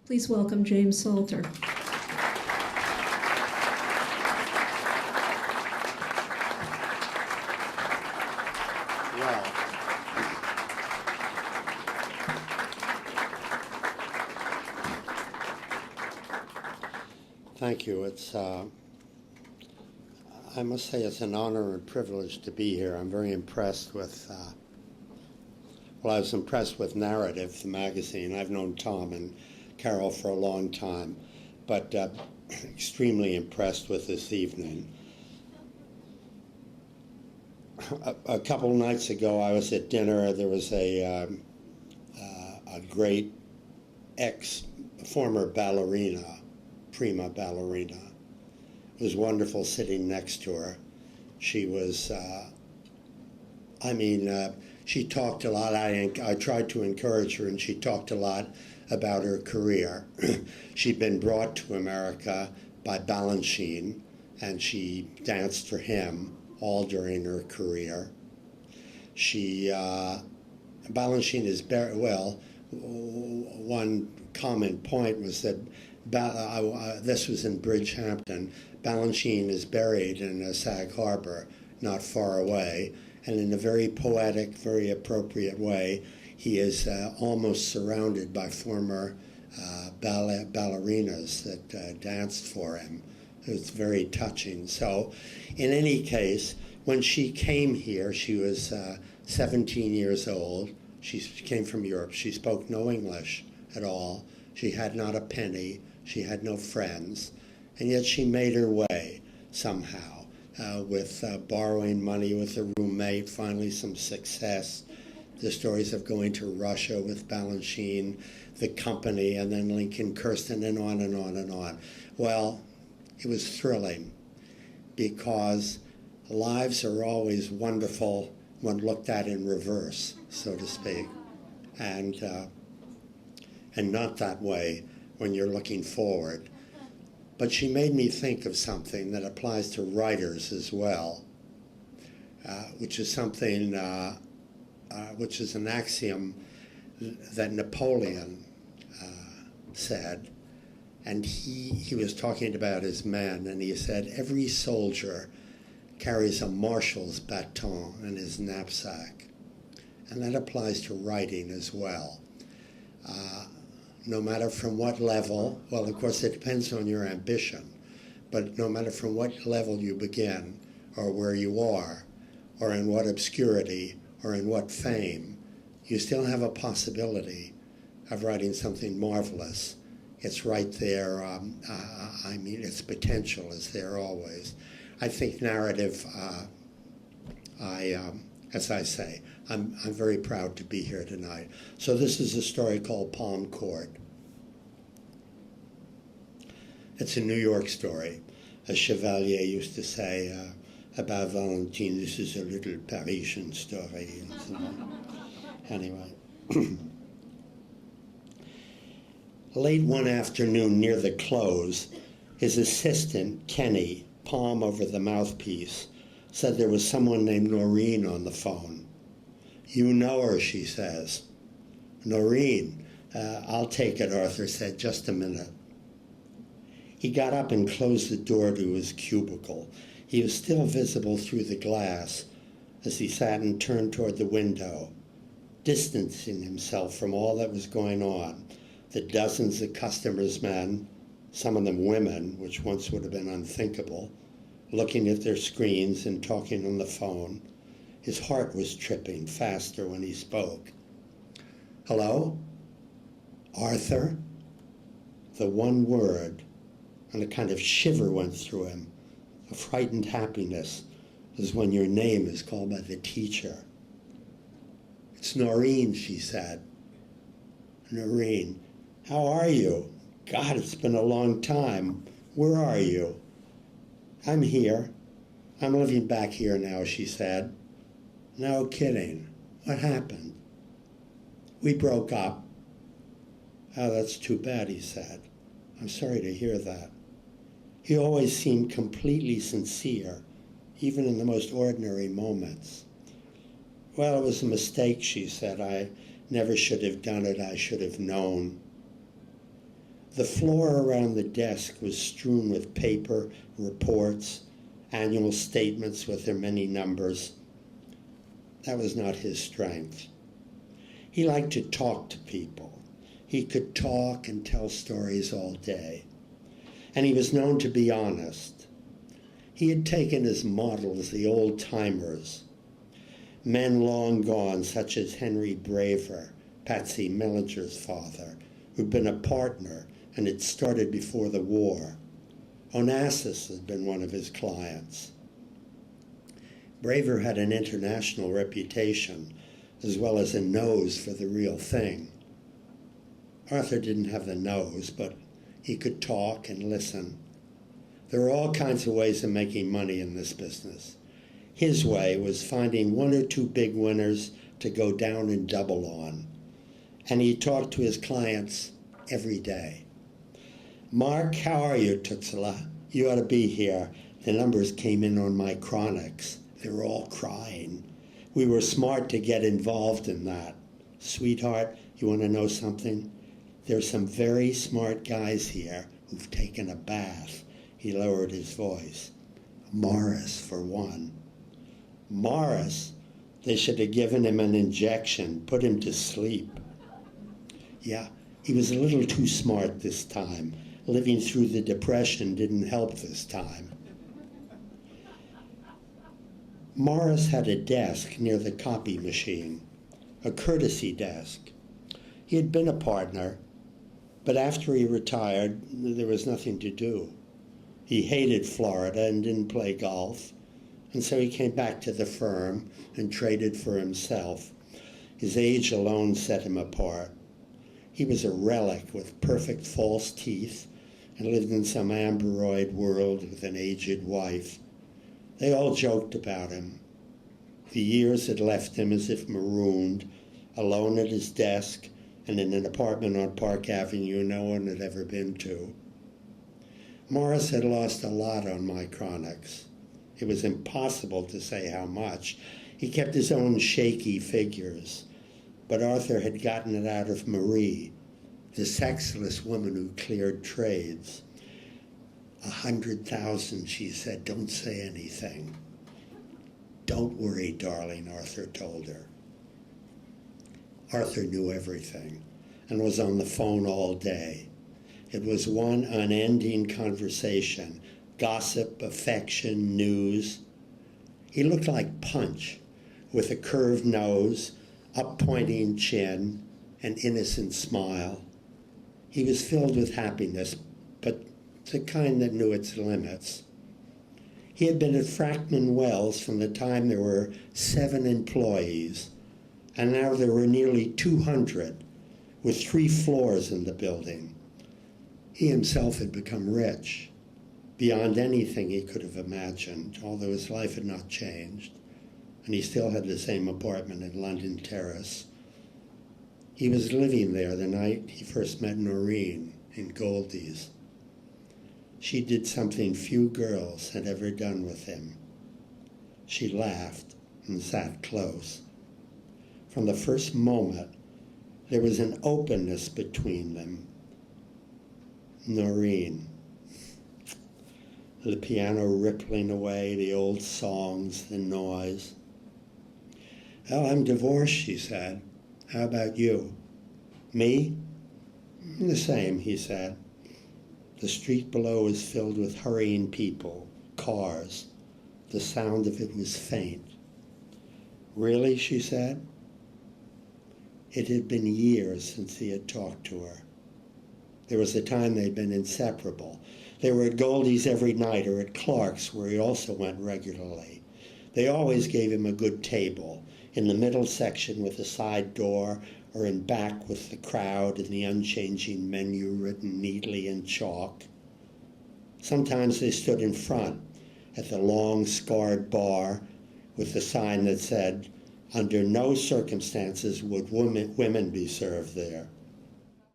Please welcome James Salter. Thank you. I must say it's an honor and privilege to be here. I'm very impressed with, I was impressed with Narrative, the magazine. I've known Tom and Carol for a long time, but extremely impressed with this evening. A couple nights ago, I was at dinner. There was a great former ballerina, prima ballerina. It was wonderful sitting next to her. She was, she talked a lot. I tried to encourage her, and she talked a lot about her career. She'd been brought to America by Balanchine, and she danced for him all during her career. Balanchine is one common point was that this was in Bridgehampton. Balanchine is buried in Sag Harbor, not far away, and in a very poetic, very appropriate way, he is almost surrounded by former ballerinas that danced for him. It's very touching. So, in any case, when she came here, she was 17 years old. She came from Europe. She spoke no English at all. She had not a penny. She had no friends. And yet she made her way somehow with borrowing money with a roommate, finally some success. The stories of going to Russia with Balanchine, the company, and then Lincoln Kirsten, and on and on and on. Well, it was thrilling because lives are always wonderful when looked at in reverse, so to speak, and not that way when you're looking forward. But she made me think of something that applies to writers as well, which is something, which is an axiom that Napoleon said. And he was talking about his men, and he said, every soldier carries a marshal's baton in his knapsack. And that applies to writing as well. No matter from what level, well, of course, it depends on your ambition, but no matter from what level you begin, or where you are, or in what obscurity, or in what fame, you still have a possibility of writing something marvelous. It's right there. Its potential is there always. I think Narrative, as I say, I'm very proud to be here tonight. So this is a story called Palm Court. It's a New York story. A Chevalier used to say about Valentine, this is a little Parisian story. And so on. Anyway. Late one afternoon near the close, his assistant, Kenny, palm over the mouthpiece, said there was someone named Noreen on the phone. You know her, she says. Noreen. I'll take it, Arthur said. Just a minute. He got up and closed the door to his cubicle. He was still visible through the glass as he sat and turned toward the window, distancing himself from all that was going on. The dozens of customers' men, some of them women, which once would have been unthinkable, looking at their screens and talking on the phone. His heart was tripping faster when he spoke. Hello? Arthur? The one word, and a kind of shiver went through him. A frightened happiness is when your name is called by the teacher. It's Noreen, she said. Noreen, how are you? God, it's been a long time. Where are you? I'm here. I'm living back here now, she said. No kidding. What happened? We broke up. Oh, that's too bad, he said. I'm sorry to hear that. He always seemed completely sincere, even in the most ordinary moments. Well, it was a mistake, she said. I never should have done it. I should have known. The floor around the desk was strewn with paper, reports, annual statements with their many numbers. That was not his strength. He liked to talk to people. He could talk and tell stories all day. And he was known to be honest. He had taken as models the old-timers, men long gone such as Henry Braver, Patsy Millinger's father, who'd been a partner and had started before the war. Onassis had been one of his clients. Braver had an international reputation, as well as a nose for the real thing. Arthur didn't have the nose, but he could talk and listen. There were all kinds of ways of making money in this business. His way was finding one or two big winners to go down and double on. And he talked to his clients every day. "Mark, how are you, Tuxala? You ought to be here. The numbers came in on my chronics. They were all crying. We were smart to get involved in that. Sweetheart, you want to know something? There's some very smart guys here who've taken a bath." He lowered his voice. "Morris, for one." "Morris? They should have given him an injection, put him to sleep." Yeah, he was a little too smart this time. Living through the Depression didn't help this time. Morris had a desk near the copy machine, a courtesy desk. He had been a partner, but after he retired, there was nothing to do. He hated Florida and didn't play golf, and so he came back to the firm and traded for himself. His age alone set him apart. He was a relic with perfect false teeth and lived in some amberoid world with an aged wife. They all joked about him. The years had left him as if marooned, alone at his desk and in an apartment on Park Avenue no one had ever been to. Morris had lost a lot on my chronics. It was impossible to say how much. He kept his own shaky figures. But Arthur had gotten it out of Marie, the sexless woman who cleared trades. 100,000, she said. Don't say anything. Don't worry, darling, Arthur told her. Arthur knew everything and was on the phone all day. It was one unending conversation, gossip, affection, news. He looked like Punch, with a curved nose, up-pointing chin, an innocent smile. He was filled with happiness, but the kind that knew its limits. He had been at Frackman Wells from the time there were 7 employees, and now there were nearly 200, with 3 floors in the building. He himself had become rich, beyond anything he could have imagined, although his life had not changed, and he still had the same apartment in London Terrace. He was living there the night he first met Noreen in Goldie's. She did something few girls had ever done with him. She laughed and sat close. From the first moment, there was an openness between them. Noreen. The piano rippling away, the old songs, the noise. "Oh, I'm divorced," she said. "How about you?" "Me?" "The same," he said. The street below was filled with hurrying people, cars. The sound of it was faint. "Really?" she said. It had been years since he had talked to her. There was a time they'd been inseparable. They were at Goldie's every night or at Clark's, where he also went regularly. They always gave him a good table, in the middle section with a side door, or in back with the crowd and the unchanging menu written neatly in chalk. Sometimes they stood in front at the long, scarred bar with the sign that said, "Under no circumstances would women be served there."